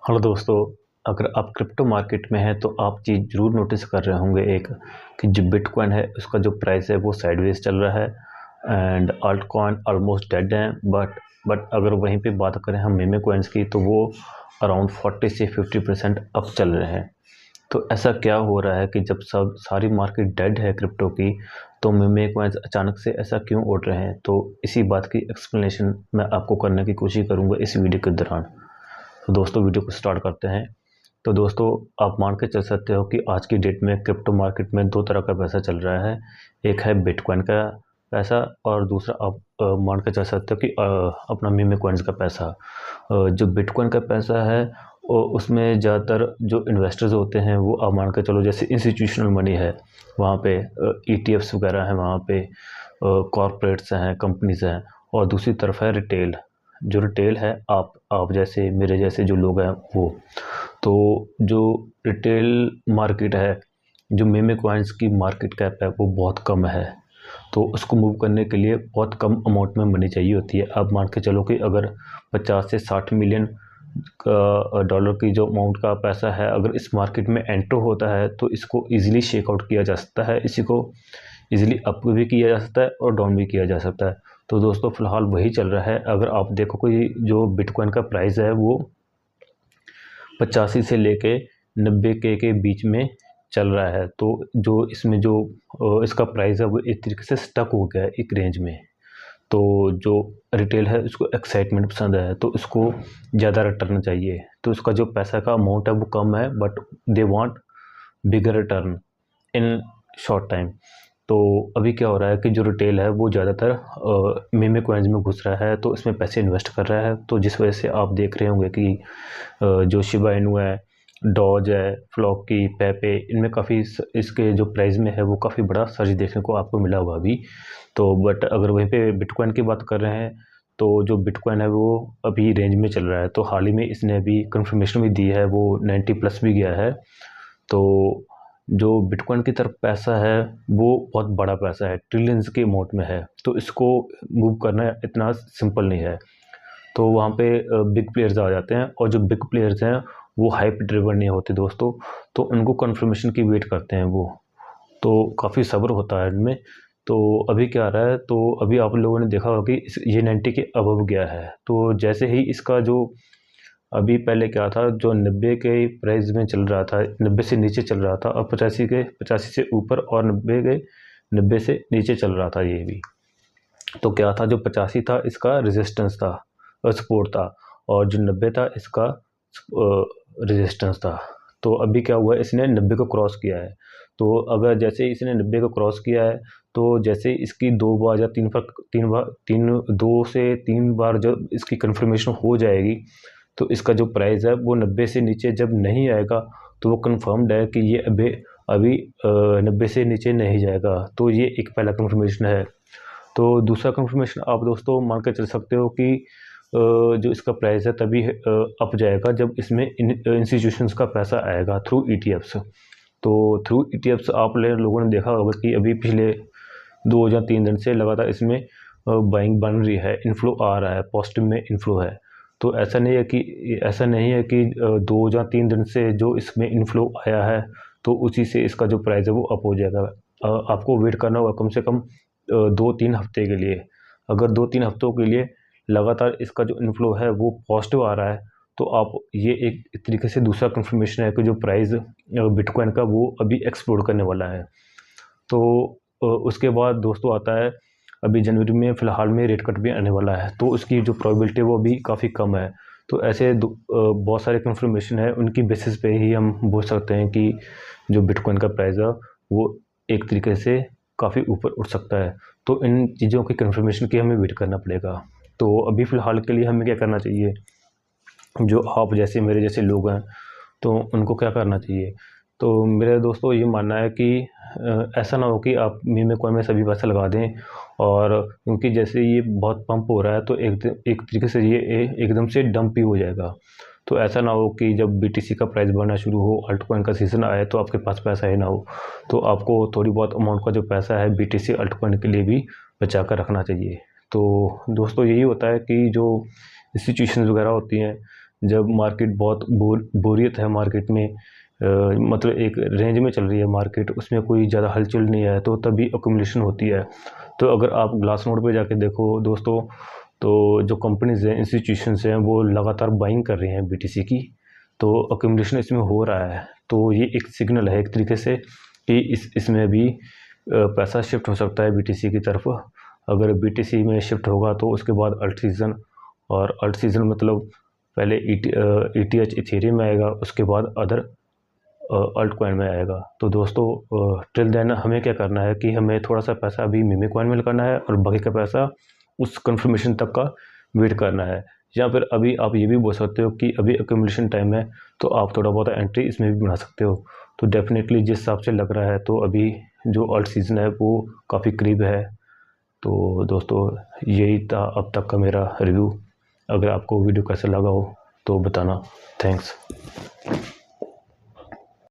Hello दोस्तों। अगर आप क्रिप्टो मार्केट में हैं तो आप चीज़ ज़रूर नोटिस कर रहे होंगे एक कि जो बिटकॉइन है उसका जो प्राइस है वो साइडवेज चल रहा है and altcoin almost dead हैं। बट अगर वहीं पे बात करें हम मीमे कॉइन्स की तो वो अराउंड 40 से 50% अप चल रहे हैं। तो ऐसा क्या हो रहा है कि जब सब सारी मार्केट डेड है क्रिप्टो की, तो मीमे कॉइन्स अचानक से ऐसा क्यों उड़ रहे हैं? तो इसी बात की एक्सप्लेनेशन मैं आपको करने की कोशिश करूँगा इस वीडियो के दौरान। तो दोस्तों वीडियो को स्टार्ट करते हैं। तो दोस्तों आप मान के चल सकते हो कि आज की डेट में क्रिप्टो मार्केट में दो तरह का पैसा चल रहा है। एक है बिटकॉइन का पैसा और दूसरा आप मान के चल सकते हो कि अपना मीमे कॉइन्स का पैसा। जो बिटकॉइन का पैसा है उसमें ज़्यादातर जो इन्वेस्टर्स होते हैं वो आप मान के चलो जैसे इंस्टीट्यूशनल मनी है, वहाँ पे ETFs वगैरह हैं, वहाँ पे कॉरपोरेट्स हैं, कंपनीज हैं, और दूसरी तरफ है रिटेल। जो रिटेल है आप जैसे मेरे जैसे जो लोग हैं वो। तो जो रिटेल मार्केट है, जो मीमे कॉइन्स की मार्केट कैप है वो बहुत कम है। तो उसको मूव करने के लिए बहुत कम अमाउंट में मनी चाहिए होती है। आप मान के चलो कि अगर 50 से 60 मिलियन डॉलर की जो अमाउंट का पैसा है अगर इस मार्केट में एंटर होता है तो इसको ईजिली शेक आउट किया जा सकता है, इसी को ईजिली अप भी किया जा सकता है और डाउन भी किया जा सकता है। तो दोस्तों फ़िलहाल वही चल रहा है। अगर आप देखो कि जो बिटकॉइन का प्राइस है वो 85 से लेके 90 के बीच में चल रहा है। तो जो इसमें जो इसका प्राइस है वो एक तरीके से स्टक हो गया है एक रेंज में। तो जो रिटेल है उसको एक्साइटमेंट पसंद है तो उसको ज़्यादा रिटर्न चाहिए, तो उसका जो पैसा का अमाउंट है वो कम है but they want bigger return in short time. तो अभी क्या हो रहा है कि जो रिटेल है वो ज़्यादातर मीमे कॉइन्स में घुस रहा है, तो इसमें पैसे इन्वेस्ट कर रहा है। तो जिस वजह से आप देख रहे होंगे कि जो शिबा इनू है, डॉज है, फ्लॉकी, पेपे, इनमें काफ़ी इसके जो प्राइस में है वो काफ़ी बड़ा सर्ज देखने को आपको मिला हुआ अभी। तो बट अगर वहीं पे बिटकॉइन की बात कर रहे हैं तो जो बिटकॉइन है वो अभी रेंज में चल रहा है। तो हाल ही में इसने अभी कंफर्मेशन भी दी है, वो 90 प्लस भी गया है। तो जो बिटकॉइन की तरफ पैसा है वो बहुत बड़ा पैसा है, ट्रिलियंस के अमाउंट में है, तो इसको मूव करना इतना सिंपल नहीं है। तो वहाँ पे बिग प्लेयर्स आ जाते हैं और जो बिग प्लेयर्स हैं वो हाइप ड्रिवन नहीं होते दोस्तों, तो उनको कंफर्मेशन की वेट करते हैं वो। तो काफ़ी सब्र होता है इनमें। तो अभी क्या आ रहा है, तो अभी आप लोगों ने देखा होगा कि ये 90 के अबव गया है। तो जैसे ही इसका जो अभी पहले क्या था, जो 90 के प्राइस में चल रहा था, 90 से नीचे चल रहा था, और 85 से ऊपर और 90 से नीचे चल रहा था ये भी। तो क्या था, जो 85 था इसका रेजिस्टेंस था, सपोर्ट था, और जो 90 था इसका रेजिस्टेंस था। तो अभी क्या हुआ, इसने 90 को क्रॉस किया है। तो अगर जैसे ही इसने 90 को क्रॉस किया है तो जैसे इसकी 2 बार या 2 से 3 बार जब इसकी कंफर्मेशन हो जाएगी तो इसका जो प्राइस है वो 90 से नीचे जब नहीं आएगा तो वो कंफर्म्ड है कि ये अभी 90 से नीचे नहीं जाएगा। तो ये एक पहला कंफर्मेशन है। तो दूसरा कंफर्मेशन आप दोस्तों मान के चल सकते हो कि जो इसका प्राइस है तभी अप जाएगा जब इसमें इंस्टीट्यूशंस का पैसा आएगा थ्रू ETFs। तो थ्रू ETFs आप लोगों ने देखा होगा कि अभी पिछले 2 या 3 दिन से लगातार इसमें बाइंग बन रही है, इन्फ्लो आ रहा है, पॉजिटिव में इन्फ्लो है। तो ऐसा नहीं है कि 2 या 3 दिन से जो इसमें इन्फ्लो आया है तो उसी से इसका जो प्राइस है वो अप हो जाएगा। आपको वेट करना होगा कम से कम 2-3 हफ्ते के लिए। अगर 2-3 हफ्तों के लिए लगातार इसका जो इन्फ्लो है वो पॉजिटिव आ रहा है तो आप ये एक तरीके से दूसरा कंफर्मेशन है कि जो प्राइस बिटकॉइन का वो अभी एक्सप्लोड करने वाला है। तो उसके बाद दोस्तों आता है अभी जनवरी में फ़िलहाल में रेट कट भी आने वाला है, तो उसकी जो प्रोबेबिलिटी है वो अभी काफ़ी कम है। तो ऐसे बहुत सारे कंफर्मेशन है, उनकी बेसिस पे ही हम बोल सकते हैं कि जो बिटकॉइन का प्राइस है वो एक तरीके से काफ़ी ऊपर उठ सकता है। तो इन चीज़ों की कंफर्मेशन की हमें वेट करना पड़ेगा। तो अभी फ़िलहाल के लिए हमें क्या करना चाहिए, जो आप जैसे मेरे जैसे लोग हैं तो उनको क्या करना चाहिए? तो मेरे दोस्तों ये मानना है कि ऐसा ना हो कि आप मीमे कॉइन में सभी पैसा लगा दें, और क्योंकि जैसे ये बहुत पंप हो रहा है तो एक तरीके से ये एकदम से डंप भी हो जाएगा। तो ऐसा ना हो कि जब BTC का प्राइस बढ़ना शुरू हो, अल्ट कॉइन का सीज़न आए तो आपके पास पैसा ही ना हो। तो आपको थोड़ी बहुत अमाउंट का जो पैसा है BTC अल्ट कॉइन के लिए भी बचा कर रखना चाहिए। तो दोस्तों यही होता है कि जो इंस्टीट्यूशंस वगैरह होती हैं जब मार्केट बहुत बोरियत है मार्केट में, मतलब एक रेंज में चल रही है मार्केट, उसमें कोई ज़्यादा हलचल नहीं है, तो तभी अक्यूमुलेशन होती है। तो अगर आप ग्लास नोड पे जाके देखो दोस्तों, तो जो कंपनीज़ हैं, इंस्टीट्यूशंस हैं, वो लगातार बाइंग कर रही हैं बीटीसी की, तो अक्यूमुलेशन इसमें हो रहा है। तो ये एक सिग्नल है एक तरीके से कि इसमें भी पैसा शिफ्ट हो सकता है बीटीसी की तरफ। अगर बीटीसी में शिफ्ट होगा तो उसके बाद अल्ट सीजन, और अल्ट सीजन मतलब पहले ईटीएच इथेरियम में आएगा, उसके बाद अदर अल्ट कॉइन में आएगा। तो दोस्तों टिल देन हमें क्या करना है कि हमें थोड़ा सा पैसा अभी मीमी कॉइन में लगाना है और बाकी का पैसा उस कंफर्मेशन तक का वेट करना है। या फिर अभी आप ये भी बोल सकते हो कि अभी एक्यूमुलेशन टाइम है, तो आप थोड़ा बहुत एंट्री इसमें भी बना सकते हो। तो डेफिनेटली जिस हिसाब से लग रहा है, तो अभी जो अल्ट सीज़न है वो काफ़ी करीब है। तो दोस्तों यही था अब तक का मेरा रिव्यू। अगर आपको वीडियो कैसा लगा हो तो बताना। थैंक्स।